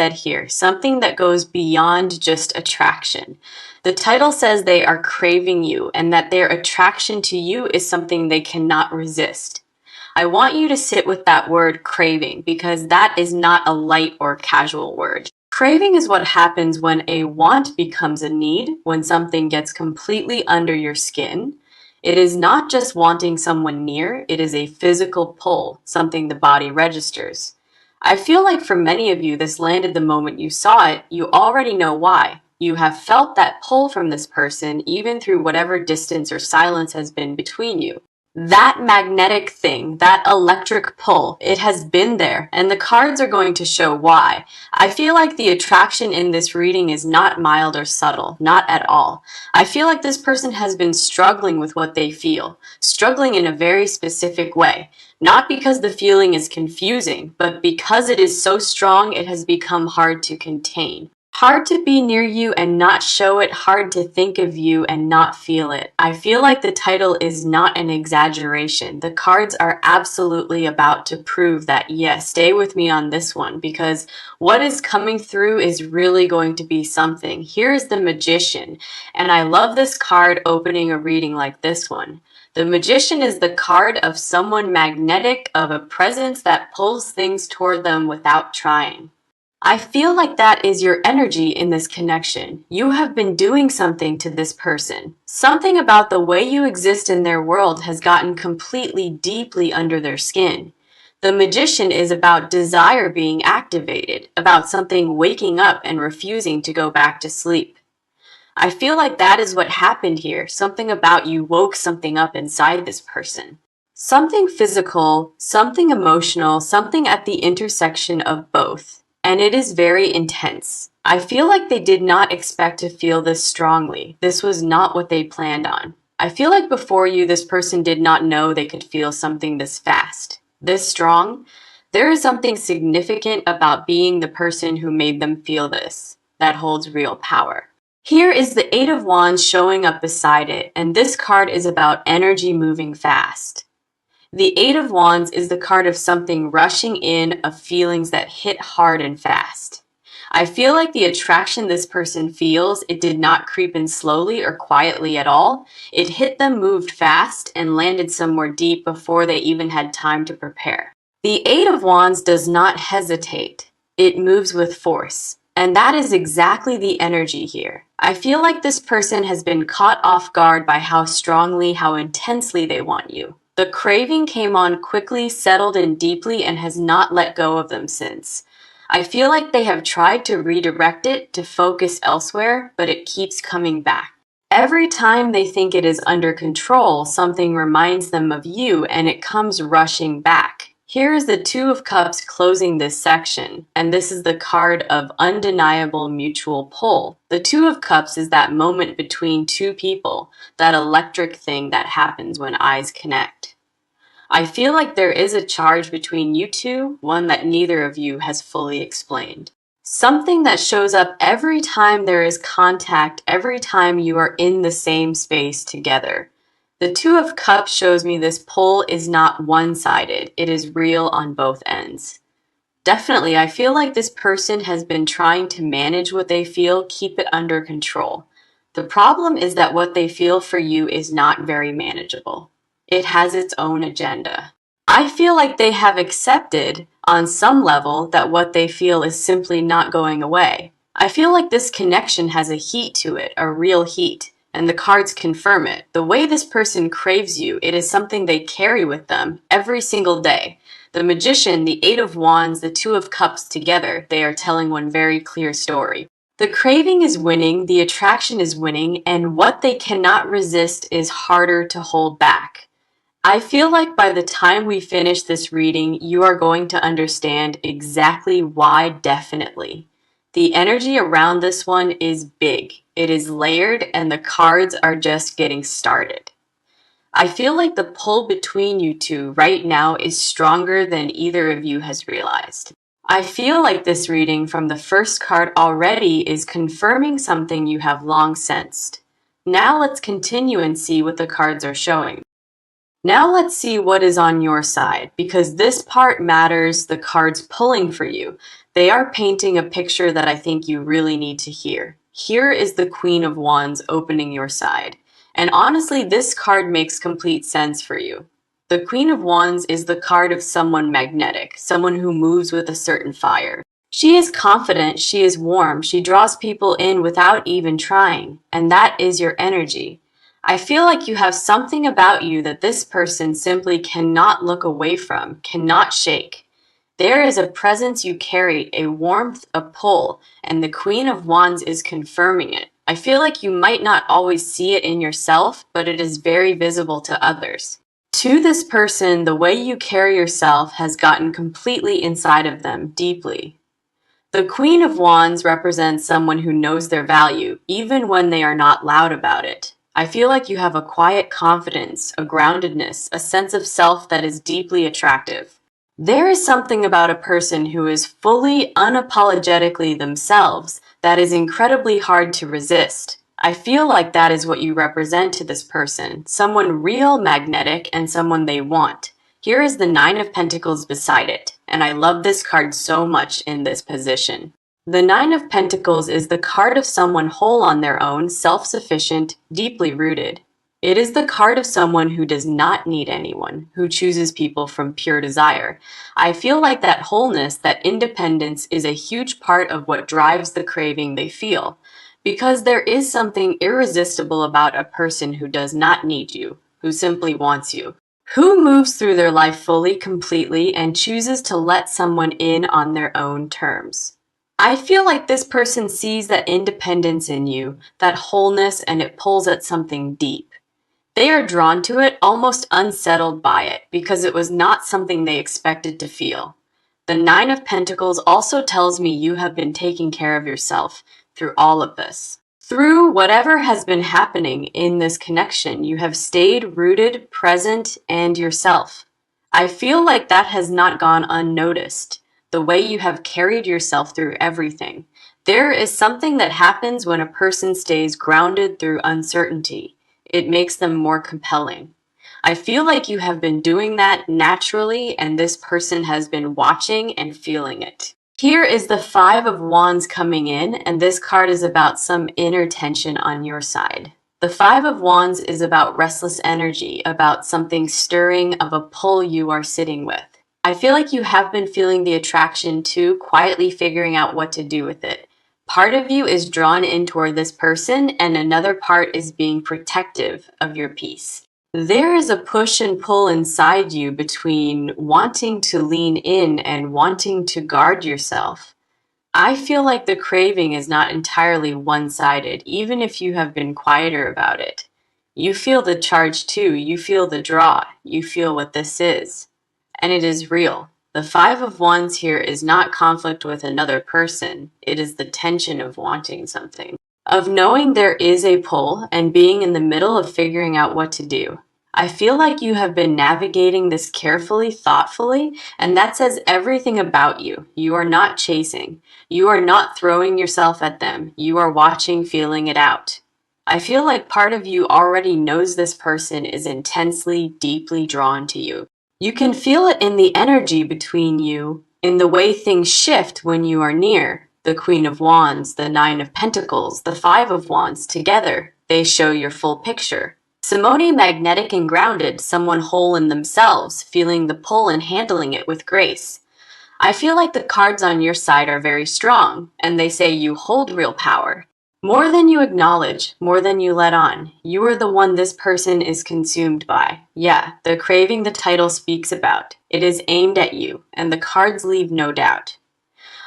said here, something that goes beyond just attraction. The title says they are craving you and that their attraction to you is something they cannot resist. I want you to sit with that word craving because that is not a light or casual word. Craving is what happens when a want becomes a need, when something gets completely under your skin. It is not just wanting someone near, it is a physical pull, something the body registers. I feel like for many of you, this landed the moment you saw it. You already know why. You have felt that pull from this person, even through whatever distance or silence has been between you. That magnetic thing, that electric pull, it has been there, and the cards are going to show why. I feel like the attraction in this reading is not mild or subtle, not at all. I feel like this person has been struggling with what they feel, struggling in a very specific way. Not because the feeling is confusing, but because it is so strong it has become hard to contain. Hard to be near you and not show it, hard to think of you and not feel it. I feel like the title is not an exaggeration. The cards are absolutely about to prove that, yes, stay with me on this one, because what is coming through is really going to be something. Here's the Magician, and I love this card opening a reading like this one. The Magician is the card of someone magnetic, of a presence that pulls things toward them without trying. I feel like that is your energy in this connection. You have been doing something to this person. Something about the way you exist in their world has gotten completely deeply under their skin. The Magician is about desire being activated, about something waking up and refusing to go back to sleep. I feel like that is what happened here. Something about you woke something up inside this person. Something physical, something emotional, something at the intersection of both. And it is very intense. I feel like they did not expect to feel this strongly. This was not what they planned on. I feel like before you, this person did not know they could feel something this fast, this strong. There is something significant about being the person who made them feel this, that holds real power. Here is the Eight of Wands showing up beside it, and this card is about energy moving fast. The Eight of Wands is the card of something rushing in, of feelings that hit hard and fast. I feel like the attraction this person feels, it did not creep in slowly or quietly at all. It hit them, moved fast, and landed somewhere deep before they even had time to prepare. The Eight of Wands does not hesitate. It moves with force. And that is exactly the energy here. I feel like this person has been caught off guard by how strongly, how intensely they want you. The craving came on quickly, settled in deeply, and has not let go of them since. I feel like they have tried to redirect it, to focus elsewhere, but it keeps coming back. Every time they think it is under control, something reminds them of you and it comes rushing back. Here is the Two of Cups closing this section, and this is the card of undeniable mutual pull. The Two of Cups is that moment between two people, that electric thing that happens when eyes connect. I feel like there is a charge between you two, one that neither of you has fully explained. Something that shows up every time there is contact, every time you are in the same space together. The Two of Cups shows me this pull is not one-sided. It is real on both ends. Definitely, I feel like this person has been trying to manage what they feel, keep it under control. The problem is that what they feel for you is not very manageable. It has its own agenda. I feel like they have accepted, on some level, that what they feel is simply not going away. I feel like this connection has a heat to it, a real heat. And the cards confirm it. The way this person craves you, it is something they carry with them every single day. The Magician, the Eight of Wands, the Two of Cups together, they are telling one very clear story. The craving is winning, the attraction is winning, and what they cannot resist is harder to hold back. I feel like by the time we finish this reading, you are going to understand exactly why. Definitely. The energy around this one is big. It is layered, and the cards are just getting started. I feel like the pull between you two right now is stronger than either of you has realized. I feel like this reading from the first card already is confirming something you have long sensed. Now let's continue and see what the cards are showing. Now let's see what is on your side, because this part matters. The cards pulling for you. They are painting a picture that I think you really need to hear. Here is the Queen of Wands opening your side. And honestly, this card makes complete sense for you. The Queen of Wands is the card of someone magnetic, someone who moves with a certain fire. She is confident, she is warm, she draws people in without even trying, and that is your energy. I feel like you have something about you that this person simply cannot look away from, cannot shake. There is a presence you carry, a warmth, a pull, and the Queen of Wands is confirming it. I feel like you might not always see it in yourself, but it is very visible to others. To this person, the way you carry yourself has gotten completely inside of them, deeply. The Queen of Wands represents someone who knows their value, even when they are not loud about it. I feel like you have a quiet confidence, a groundedness, a sense of self that is deeply attractive. There is something about a person who is fully, unapologetically themselves that is incredibly hard to resist. I feel like that is what you represent to this person, someone real, magnetic, and someone they want. Here is the Nine of Pentacles beside it, and I love this card so much in this position. The Nine of Pentacles is the card of someone whole on their own, self-sufficient, deeply rooted. It is the card of someone who does not need anyone, who chooses people from pure desire. I feel like that wholeness, that independence is a huge part of what drives the craving they feel. Because there is something irresistible about a person who does not need you, who simply wants you. Who moves through their life fully, completely, and chooses to let someone in on their own terms. I feel like this person sees that independence in you, that wholeness, and it pulls at something deep. They are drawn to it, almost unsettled by it, because it was not something they expected to feel. The Nine of Pentacles also tells me you have been taking care of yourself through all of this. Through whatever has been happening in this connection, you have stayed rooted, present, and yourself. I feel like that has not gone unnoticed, the way you have carried yourself through everything. There is something that happens when a person stays grounded through uncertainty. It makes them more compelling. I feel like you have been doing that naturally, and this person has been watching and feeling it. Here is the Five of Wands coming in, and this card is about some inner tension on your side. The Five of Wands is about restless energy, about something stirring of a pull you are sitting with. I feel like you have been feeling the attraction too, quietly figuring out what to do with it. Part of you is drawn in toward this person, and another part is being protective of your peace. There is a push and pull inside you between wanting to lean in and wanting to guard yourself. I feel like the craving is not entirely one-sided, even if you have been quieter about it. You feel the charge too, you feel the draw, you feel what this is. And it is real. The Five of Wands here is not conflict with another person, it is the tension of wanting something, of knowing there is a pull and being in the middle of figuring out what to do. I feel like you have been navigating this carefully, thoughtfully, and that says everything about you. You are not chasing. You are not throwing yourself at them. You are watching, feeling it out. I feel like part of you already knows this person is intensely, deeply drawn to you. You can feel it in the energy between you, in the way things shift when you are near. The Queen of Wands, the Nine of Pentacles, the Five of Wands together. They show your full picture. Simone, magnetic and grounded, someone whole in themselves, feeling the pull and handling it with grace. I feel like the cards on your side are very strong, and they say you hold real power. More than you acknowledge, more than you let on. You are the one this person is consumed by. Yeah, the craving the title speaks about. It is aimed at you, and the cards leave no doubt.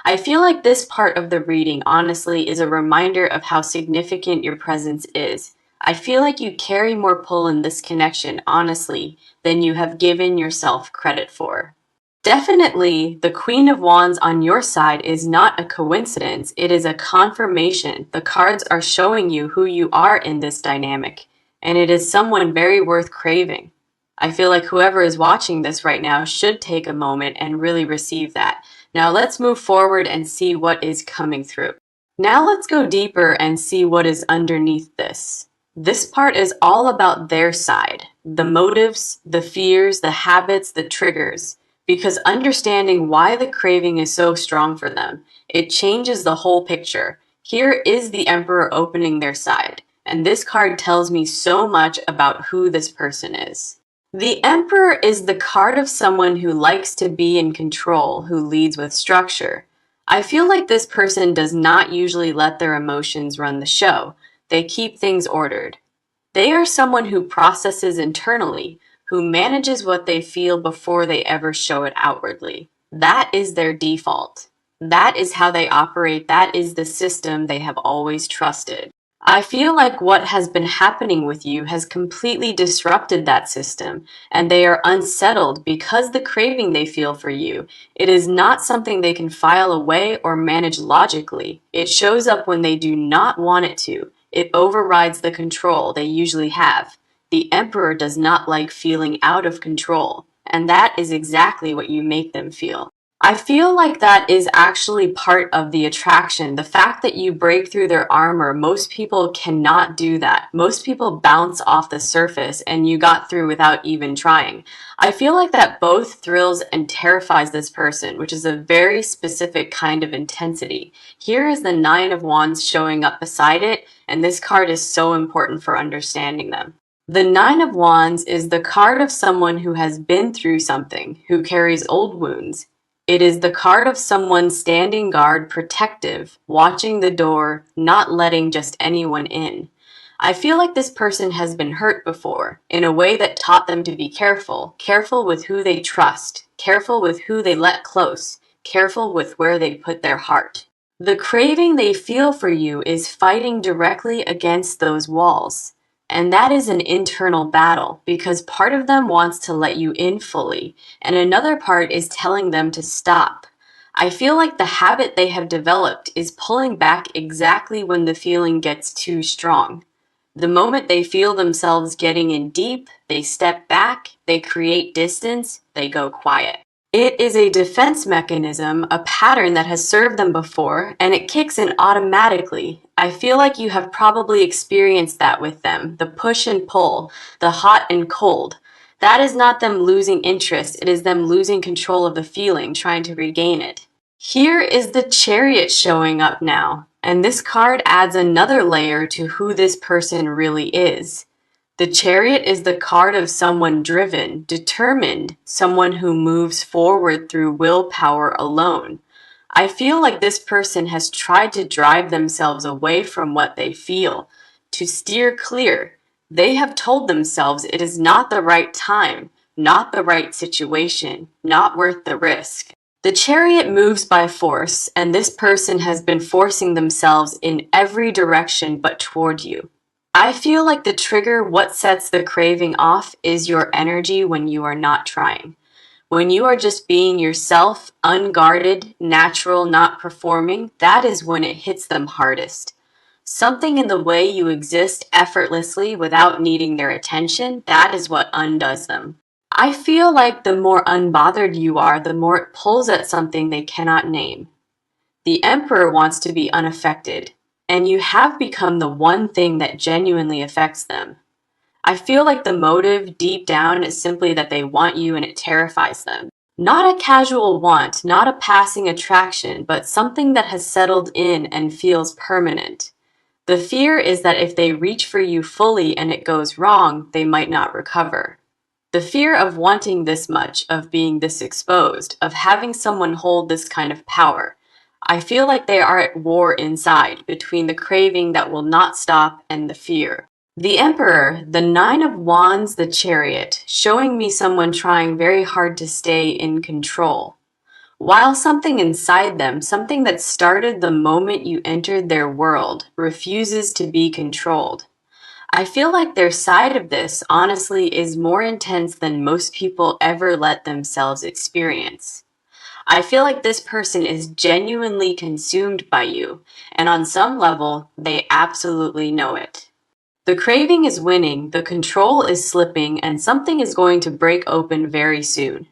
I feel like this part of the reading, honestly, is a reminder of how significant your presence is. I feel like you carry more pull in this connection, honestly, than you have given yourself credit for. Definitely, the Queen of Wands on your side is not a coincidence. It is a confirmation. The cards are showing you who you are in this dynamic, and it is someone very worth craving. I feel like whoever is watching this right now should take a moment and really receive that. Now let's move forward and see what is coming through. Now let's go deeper and see what is underneath this. This part is all about their side, the motives, the fears, the habits, the triggers. because understanding why the craving is so strong for them, it changes the whole picture. Here is the Emperor opening their side, and this card tells me so much about who this person is. The Emperor is the card of someone who likes to be in control, who leads with structure. I feel like this person does not usually let their emotions run the show. They keep things ordered. They are someone who processes internally, who manages what they feel before they ever show it outwardly. That is their default. That is how they operate. That is the system they have always trusted. I feel like what has been happening with you has completely disrupted that system, and they are unsettled because the craving they feel for you, it is not something they can file away or manage logically. It shows up when they do not want it to. It overrides the control they usually have. The Emperor does not like feeling out of control, and that is exactly what you make them feel. I feel like that is actually part of the attraction. The fact that you break through their armor, most people cannot do that. Most people bounce off the surface and you got through without even trying. I feel like that both thrills and terrifies this person, which is a very specific kind of intensity. Here is the Nine of Wands showing up beside it, and this card is so important for understanding them. The Nine of Wands is the card of someone who has been through something, who carries old wounds. It is the card of someone standing guard, protective, watching the door, not letting just anyone in. I feel like this person has been hurt before, in a way that taught them to be careful, careful with who they trust, careful with who they let close, careful with where they put their heart. The craving they feel for you is fighting directly against those walls. And that is an internal battle because part of them wants to let you in fully, and another part is telling them to stop. I feel like the habit they have developed is pulling back exactly when the feeling gets too strong. The moment they feel themselves getting in deep, they step back, they create distance, they go quiet. It is a defense mechanism, a pattern that has served them before, and it kicks in automatically. I feel like you have probably experienced that with them, the push and pull, the hot and cold. That is not them losing interest, it is them losing control of the feeling, trying to regain it. Here is the Chariot showing up now, and this card adds another layer to who this person really is. The Chariot is the card of someone driven, determined, someone who moves forward through willpower alone. I feel like this person has tried to drive themselves away from what they feel, to steer clear. They have told themselves it is not the right time, not the right situation, not worth the risk. The Chariot moves by force, and this person has been forcing themselves in every direction but toward you. I feel like the trigger, what sets the craving off, is your energy when you are not trying. When you are just being yourself, unguarded, natural, not performing, that is when it hits them hardest. Something in the way you exist effortlessly without needing their attention, that is what undoes them. I feel like the more unbothered you are, the more it pulls at something they cannot name. The Emperor wants to be unaffected, and you have become the one thing that genuinely affects them. I feel like the motive deep down is simply that they want you and it terrifies them. Not a casual want, not a passing attraction, but something that has settled in and feels permanent. The fear is that if they reach for you fully and it goes wrong, they might not recover. The fear of wanting this much, of being this exposed, of having someone hold this kind of power. I feel like they are at war inside, between the craving that will not stop and the fear. The Emperor, the Nine of Wands, the Chariot, showing me someone trying very hard to stay in control. While something inside them, something that started the moment you entered their world, refuses to be controlled. I feel like their side of this, honestly, is more intense than most people ever let themselves experience. I feel like this person is genuinely consumed by you, and on some level, they absolutely know it. The craving is winning, the control is slipping, and something is going to break open very soon.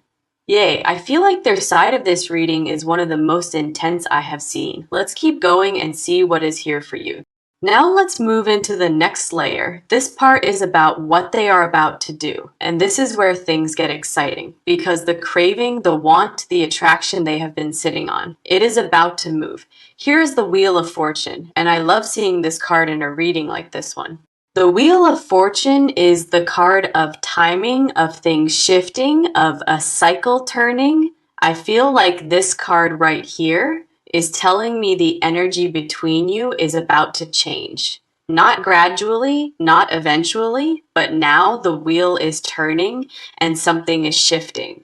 Yay, I feel like their side of this reading is one of the most intense I have seen. Let's keep going and see what is here for you. Now let's move into the next layer. This part is about what they are about to do. And this is where things get exciting because the craving, the want, the attraction they have been sitting on, it is about to move. Here is the Wheel of Fortune, and I love seeing this card in a reading like this one. The Wheel of Fortune is the card of timing, of things shifting, of a cycle turning. I feel like this card right here is telling me the energy between you is about to change. Not gradually, not eventually, but now the wheel is turning and something is shifting.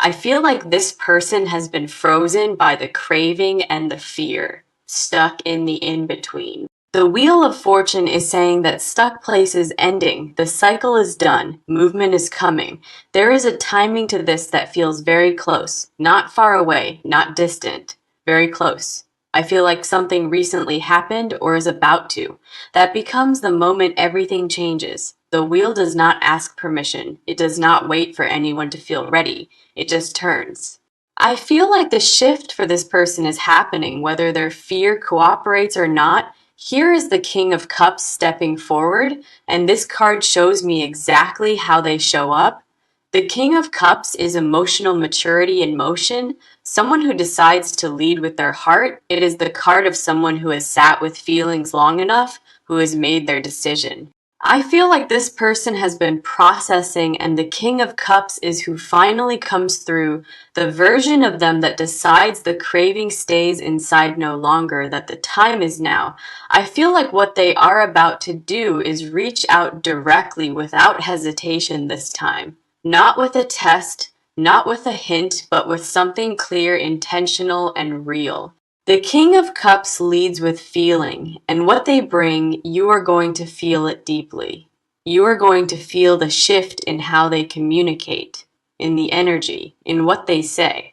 I feel like this person has been frozen by the craving and the fear, stuck in the in-between. The Wheel of Fortune is saying that stuck place is ending, the cycle is done, movement is coming. There is a timing to this that feels very close, not far away, not distant, very close. I feel like something recently happened or is about to. That becomes the moment everything changes. The wheel does not ask permission. It does not wait for anyone to feel ready. It just turns. I feel like the shift for this person is happening, whether their fear cooperates or not. Here is the King of Cups stepping forward, and this card shows me exactly how they show up. The King of Cups is emotional maturity in motion, someone who decides to lead with their heart. It is the card of someone who has sat with feelings long enough, who has made their decision. I feel like this person has been processing, and the King of Cups is who finally comes through, the version of them that decides the craving stays inside no longer, that the time is now. I feel like what they are about to do is reach out directly without hesitation this time. Not with a test, not with a hint, but with something clear, intentional, and real. The King of Cups leads with feeling, and what they bring, you are going to feel it deeply. You are going to feel the shift in how they communicate, in the energy, in what they say.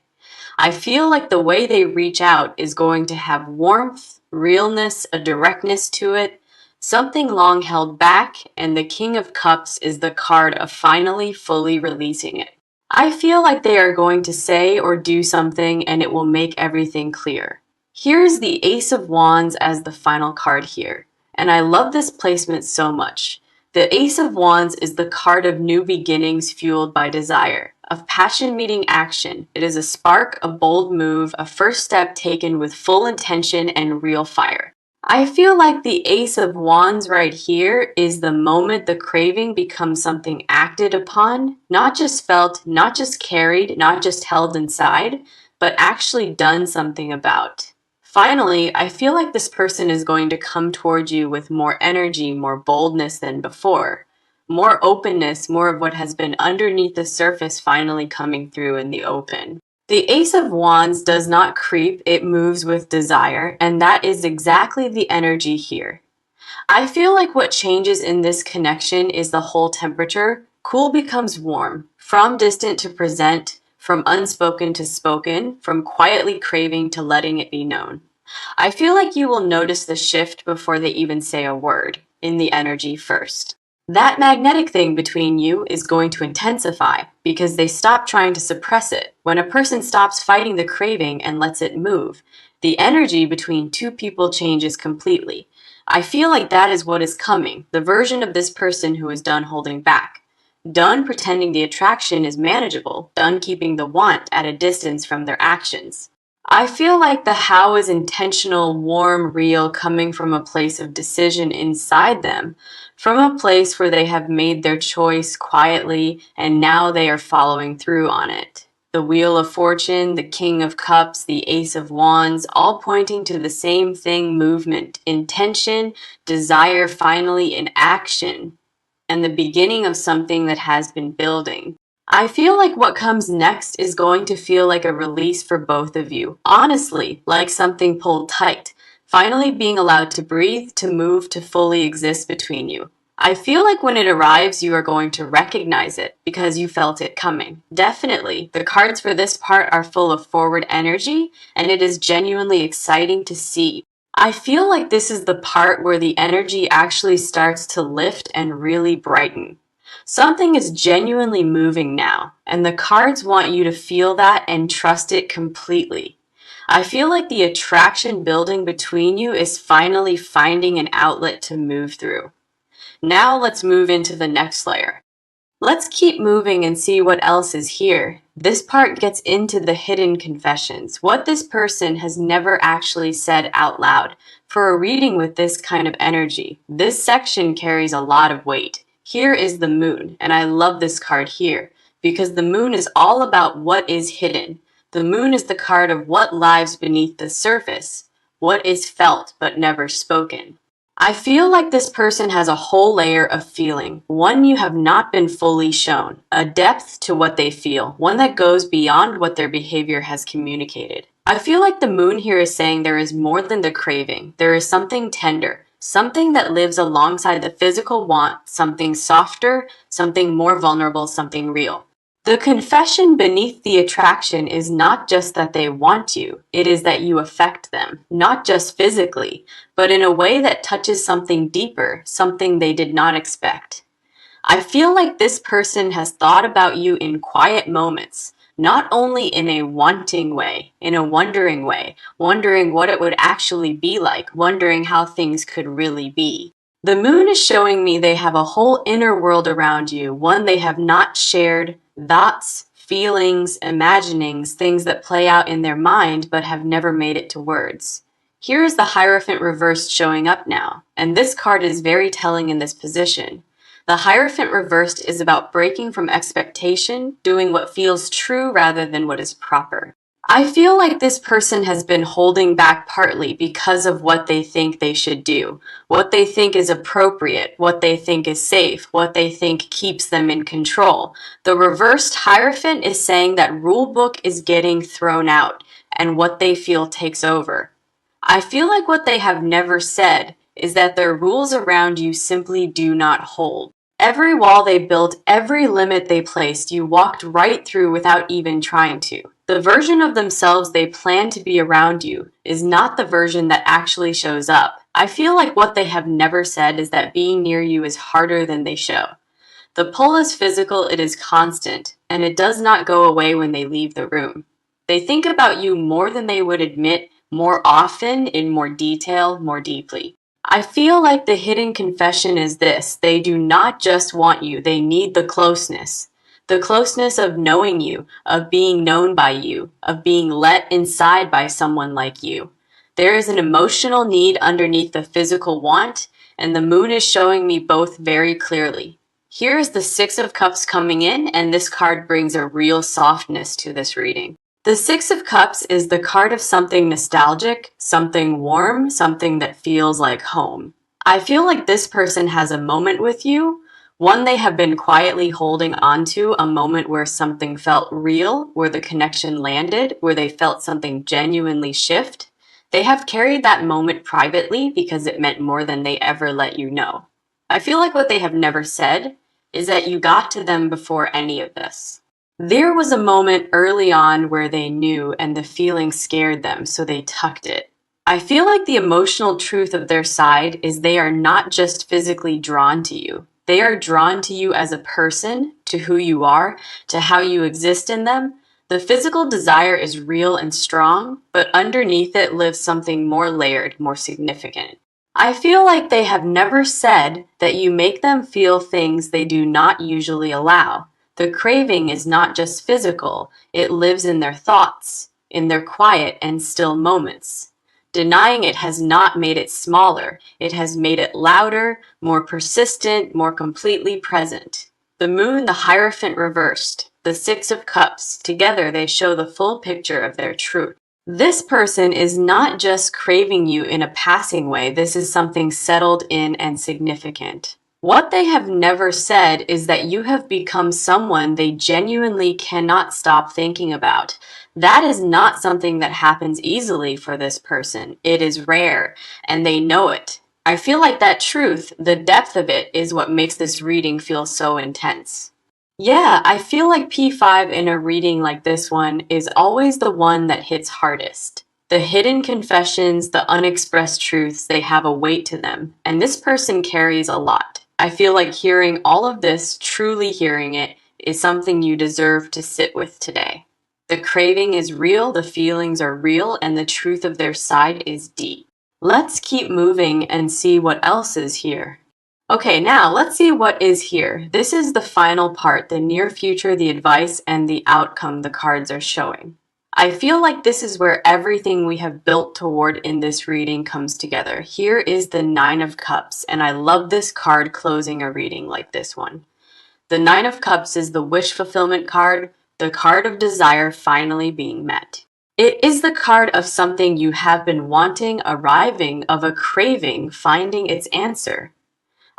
I feel like the way they reach out is going to have warmth, realness, a directness to it, something long held back, and the King of Cups is the card of finally fully releasing it. I feel like they are going to say or do something and it will make everything clear. Here's the Ace of Wands as the final card here, and I love this placement so much. The Ace of Wands is the card of new beginnings fueled by desire, of passion meeting action. It is a spark, a bold move, a first step taken with full intention and real fire. I feel like the Ace of Wands right here is the moment the craving becomes something acted upon, not just felt, not just carried, not just held inside, but actually done something about. Finally, I feel like this person is going to come towards you with more energy, more boldness than before. More openness, more of what has been underneath the surface finally coming through in the open. The Ace of Wands does not creep, it moves with desire, and that is exactly the energy here. I feel like what changes in this connection is the whole temperature. Cool becomes warm, from distant to present, from unspoken to spoken, from quietly craving to letting it be known. I feel like you will notice the shift before they even say a word, in the energy first. That magnetic thing between you is going to intensify because they stop trying to suppress it. When a person stops fighting the craving and lets it move, the energy between two people changes completely. I feel like that is what is coming, the version of this person who is done holding back. Done pretending the attraction is manageable, done keeping the want at a distance from their actions. I feel like the how is intentional, warm, real, coming from a place of decision inside them, from a place where they have made their choice quietly and now they are following through on it. The Wheel of Fortune, the King of Cups, the Ace of Wands, all pointing to the same thing, movement, intention, desire finally in action, and the beginning of something that has been building. I feel like what comes next is going to feel like a release for both of you. Honestly, like something pulled tight, finally being allowed to breathe, to move, to fully exist between you. I feel like when it arrives, you are going to recognize it because you felt it coming. Definitely, the cards for this part are full of forward energy, and it is genuinely exciting to see. I feel like this is the part where the energy actually starts to lift and really brighten. Something is genuinely moving now, and the cards want you to feel that and trust it completely. I feel like the attraction building between you is finally finding an outlet to move through. Now let's move into the next layer. Let's keep moving and see what else is here. This part gets into the hidden confessions, what this person has never actually said out loud. For a reading with this kind of energy, this section carries a lot of weight. Here is the moon, and I love this card here because the moon is all about what is hidden. The moon is the card of what lies beneath the surface, what is felt but never spoken. I feel like this person has a whole layer of feeling, one you have not been fully shown, a depth to what they feel, one that goes beyond what their behavior has communicated. I feel like the moon here is saying there is more than the craving. There is something tender, something that lives alongside the physical want, something softer, something more vulnerable, something real. The confession beneath the attraction is not just that they want you, it is that you affect them, not just physically, but in a way that touches something deeper, something they did not expect. I feel like this person has thought about you in quiet moments, not only in a wanting way, in a wondering way, wondering what it would actually be like, wondering how things could really be. The moon is showing me they have a whole inner world around you, one they have not shared, thoughts, feelings, imaginings, things that play out in their mind but have never made it to words. Here is the Hierophant reversed showing up now, and this card is very telling in this position. The Hierophant reversed is about breaking from expectation, doing what feels true rather than what is proper. I feel like this person has been holding back partly because of what they think they should do, what they think is appropriate, what they think is safe, what they think keeps them in control. The reversed Hierophant is saying that rule book is getting thrown out and what they feel takes over. I feel like what they have never said is that their rules around you simply do not hold. Every wall they built, every limit they placed, you walked right through without even trying to. The version of themselves they plan to be around you is not the version that actually shows up. I feel like what they have never said is that being near you is harder than they show. The pull is physical, it is constant, and it does not go away when they leave the room. They think about you more than they would admit, more often, in more detail, more deeply. I feel like the hidden confession is this: they do not just want you, they need the closeness. The closeness of knowing you, of being known by you, of being let inside by someone like you. There is an emotional need underneath the physical want, and the moon is showing me both very clearly. Here is the Six of Cups coming in, and this card brings a real softness to this reading. The Six of Cups is the card of something nostalgic, something warm, something that feels like home. I feel like this person has a moment with you, one they have been quietly holding on to, a moment where something felt real, where the connection landed, where they felt something genuinely shift. They have carried that moment privately because it meant more than they ever let you know. I feel like what they have never said is that you got to them before any of this. There was a moment early on where they knew and the feeling scared them, so they tucked it. I feel like the emotional truth of their side is they are not just physically drawn to you. They are drawn to you as a person, to who you are, to how you exist in them. The physical desire is real and strong, but underneath it lives something more layered, more significant. I feel like they have never said that you make them feel things they do not usually allow. The craving is not just physical, it lives in their thoughts, in their quiet and still moments. Denying it has not made it smaller, it has made it louder, more persistent, more completely present. The moon, the Hierophant reversed, the Six of Cups, together they show the full picture of their truth. This person is not just craving you in a passing way, this is something settled in and significant. What they have never said is that you have become someone they genuinely cannot stop thinking about. That is not something that happens easily for this person. It is rare, and they know it. I feel like that truth, the depth of it, is what makes this reading feel so intense. Yeah, I feel like P5 in a reading like this one is always the one that hits hardest. The hidden confessions, the unexpressed truths, they have a weight to them, and this person carries a lot. I feel like hearing all of this, truly hearing it, is something you deserve to sit with today. The craving is real, the feelings are real, and the truth of their side is deep. Let's keep moving and see what else is here. Okay, now let's see what is here. This is the final part, the near future, the advice, and the outcome the cards are showing. I feel like this is where everything we have built toward in this reading comes together. Here is the Nine of Cups, and I love this card closing a reading like this one. The Nine of Cups is the wish fulfillment card, the card of desire finally being met. It is the card of something you have been wanting, arriving, of a craving, finding its answer.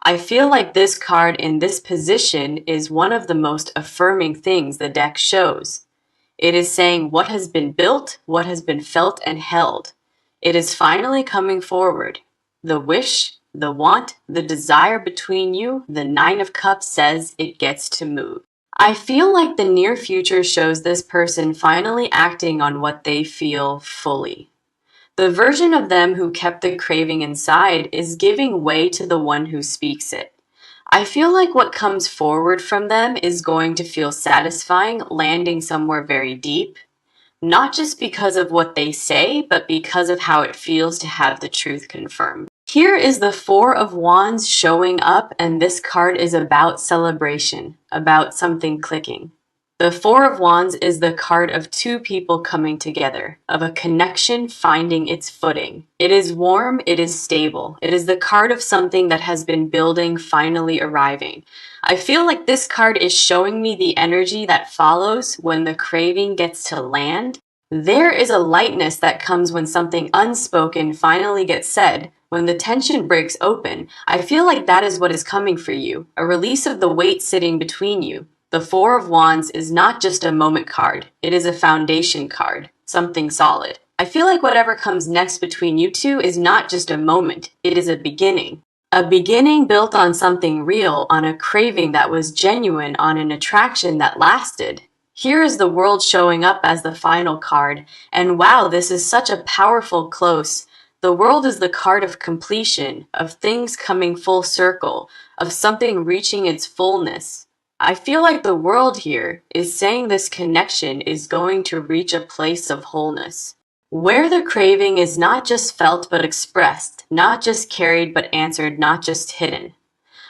I feel like this card in this position is one of the most affirming things the deck shows. It is saying what has been built, what has been felt and held. It is finally coming forward. The wish, the want, the desire between you, the Nine of Cups says it gets to move. I feel like the near future shows this person finally acting on what they feel fully. The version of them who kept the craving inside is giving way to the one who speaks it. I feel like what comes forward from them is going to feel satisfying, landing somewhere very deep, not just because of what they say, but because of how it feels to have the truth confirmed. Here is the Four of Wands showing up, and this card is about celebration, about something clicking. The Four of Wands is the card of two people coming together, of a connection finding its footing. It is warm, it is stable. It is the card of something that has been building finally arriving. I feel like this card is showing me the energy that follows when the craving gets to land. There is a lightness that comes when something unspoken finally gets said, when the tension breaks open. I feel like that is what is coming for you, a release of the weight sitting between you. The Four of Wands is not just a moment card, it is a foundation card, something solid. I feel like whatever comes next between you two is not just a moment, it is a beginning. A beginning built on something real, on a craving that was genuine, on an attraction that lasted. Here is the World showing up as the final card, and wow, this is such a powerful close. The World is the card of completion, of things coming full circle, of something reaching its fullness. I feel like the World here is saying this connection is going to reach a place of wholeness, where the craving is not just felt but expressed, not just carried but answered, not just hidden.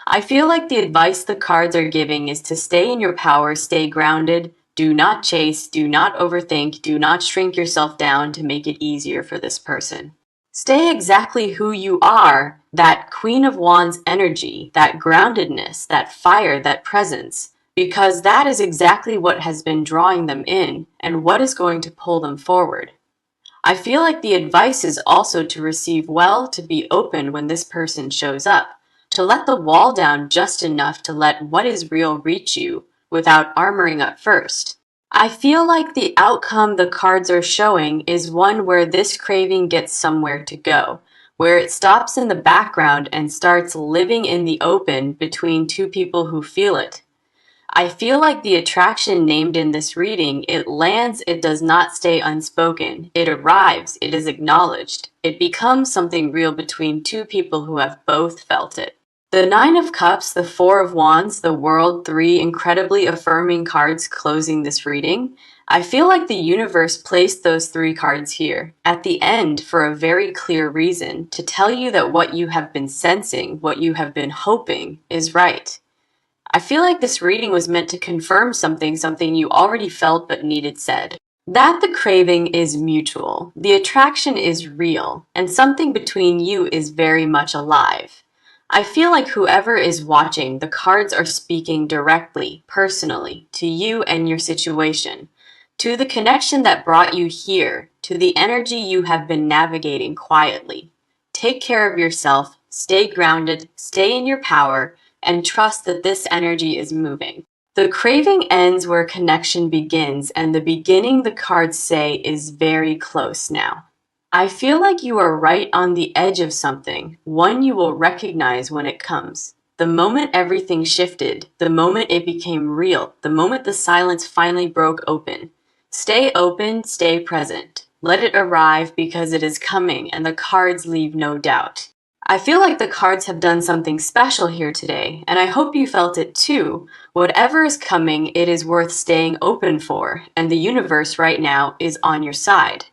I feel like the advice the cards are giving is to stay in your power, stay grounded, do not chase, do not overthink, do not shrink yourself down to make it easier for this person. Stay exactly who you are, that Queen of Wands energy, that groundedness, that fire, that presence, because that is exactly what has been drawing them in and what is going to pull them forward. I feel like the advice is also to receive well, to be open when this person shows up, to let the wall down just enough to let what is real reach you without armoring up first. I feel like the outcome the cards are showing is one where this craving gets somewhere to go, where it stops in the background and starts living in the open between two people who feel it. I feel like the attraction named in this reading, it lands, it does not stay unspoken. It arrives, it is acknowledged. It becomes something real between two people who have both felt it. The Nine of Cups, the Four of Wands, the World, three incredibly affirming cards closing this reading. I feel like the universe placed those three cards here at the end for a very clear reason, to tell you that what you have been sensing, what you have been hoping is right. I feel like this reading was meant to confirm something you already felt but needed said. That the craving is mutual, the attraction is real, and something between you is very much alive. I feel like whoever is watching, the cards are speaking directly, personally, to you and your situation, to the connection that brought you here, to the energy you have been navigating quietly. Take care of yourself, stay grounded, stay in your power, and trust that this energy is moving. The craving ends where connection begins, and the beginning, the cards say, is very close now. I feel like you are right on the edge of something, one you will recognize when it comes. The moment everything shifted, the moment it became real, the moment the silence finally broke open. Stay open, stay present. Let it arrive because it is coming, and the cards leave no doubt. I feel like the cards have done something special here today, and I hope you felt it too. Whatever is coming, it is worth staying open for, and the universe right now is on your side.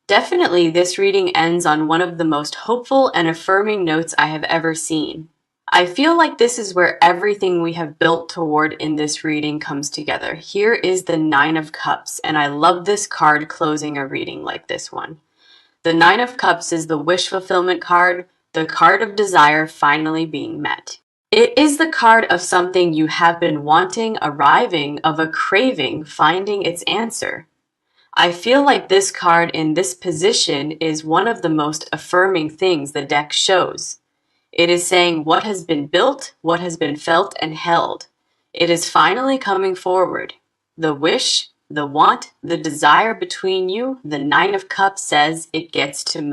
Definitely, this reading ends on one of the most hopeful and affirming notes I have ever seen. I feel like this is where everything we have built toward in this reading comes together. Here is the Nine of Cups, and I love this card closing a reading like this one. The Nine of Cups is the wish fulfillment card, the card of desire finally being met. It is the card of something you have been wanting, arriving, of a craving, finding its answer. I feel like this card in this position is one of the most affirming things the deck shows. It is saying what has been built, what has been felt and held. It is finally coming forward. The wish, the want, the desire between you, the Nine of Cups says it gets to move.